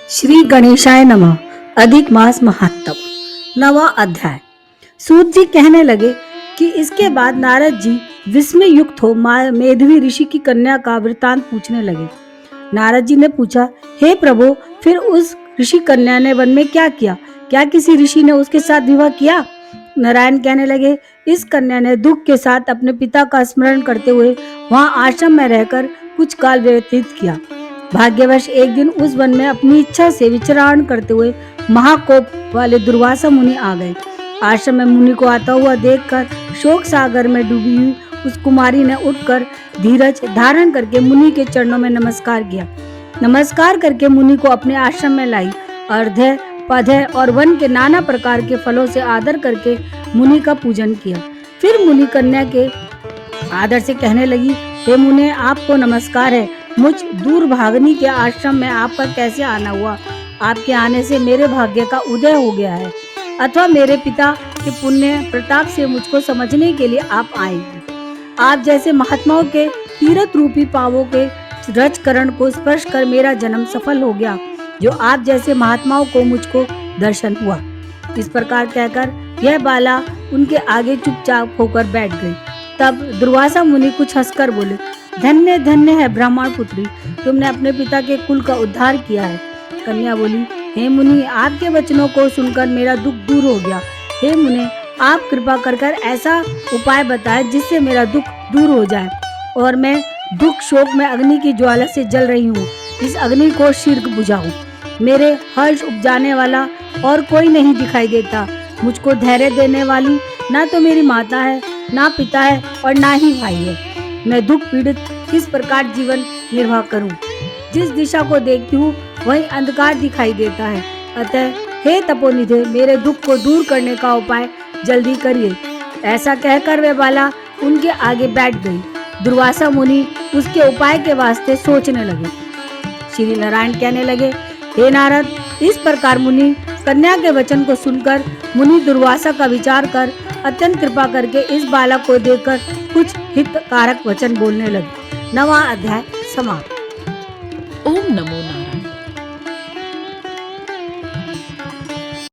श्री गणेशाय नमः। अधिक मास महात्म। नवा अध्याय। सूत जी कहने लगे कि इसके बाद नारद जी विस्मय युक्त हो मेधवी ऋषि की कन्या का वृतांत पूछने लगे। नारद जी ने पूछा, हे प्रभु, फिर उस ऋषि कन्या ने वन में क्या किया? क्या किसी ऋषि ने उसके साथ विवाह किया? नारायण कहने लगे, इस कन्या ने दुख के साथ अपने पिता का स्मरण करते हुए वहां आश्रम में रहकर कुछ काल व्यतीत किया। भाग्यवश एक दिन उस वन में अपनी इच्छा से विचरण करते हुए महाकोप वाले दुर्वासा मुनि आ गए। आश्रम में मुनि को आता हुआ देखकर शोक सागर में डूबी हुई उस कुमारी ने उठकर धीरज धारण करके मुनि के चरणों में नमस्कार किया। नमस्कार करके मुनि को अपने आश्रम में लाई। अर्ध्य पधय और वन के नाना प्रकार के फलों से आदर करके मुनि का पूजन किया। फिर मुनि कन्या के आदर से कहने लगी, हे मुने, आपको नमस्कार है। मुझ दूर भागनी के आश्रम में आपका कैसे आना हुआ? आपके आने से मेरे भाग्य का उदय हो गया है, अथवा मेरे पिता के पुण्य प्रताप से मुझको समझने के लिए आप आए हैं। आप जैसे महात्माओं के तीर्थ रूपी पावों के रजकरण को स्पर्श कर मेरा जन्म सफल हो गया, जो आप जैसे महात्माओं को मुझको दर्शन हुआ। इस प्रकार कहकर यह बाला उनके आगे चुपचाप होकर बैठ गई। तब दुर्वासा मुनि कुछ हंसकर बोले, धन्य धन्य है ब्राह्मण पुत्री, तुमने अपने पिता के कुल का उद्धार किया है। कन्या बोली, हे मुनि, आपके वचनों को सुनकर मेरा दुख दूर हो गया। हे मुनि, आप कृपा कर ऐसा उपाय बताए जिससे मेरा दुख दूर हो जाए और मैं दुख शोक में अग्नि की ज्वाला से जल रही हूँ, इस अग्नि को शीघ्र बुझाऊं। मेरे हर्ष उपजाने वाला और कोई नहीं दिखाई देता। मुझको धैर्य देने वाली ना तो मेरी माता है, ना पिता है और ना ही भाई है। मैं दुख पीड़ित किस प्रकार जीवन निर्वाह करूं? जिस दिशा को देखती हूँ वही अंधकार दिखाई देता है। अतः हे तपोनिधे, मेरे दुख को दूर करने का उपाय जल्दी करिए। ऐसा कहकर वे बाला उनके आगे बैठ गई। दुर्वासा मुनि उसके उपाय के वास्ते सोचने लगे। श्री नारायण कहने लगे, हे नारद, इस प्रकार मुनि कन्या के वचन को सुनकर मुनि दुर्वासा का विचार कर अत्यंत कृपा करके इस बालक को देखकर कुछ हितकारक वचन बोलने लगे। नवा अध्याय समाप्त। ओम नमो नारायण।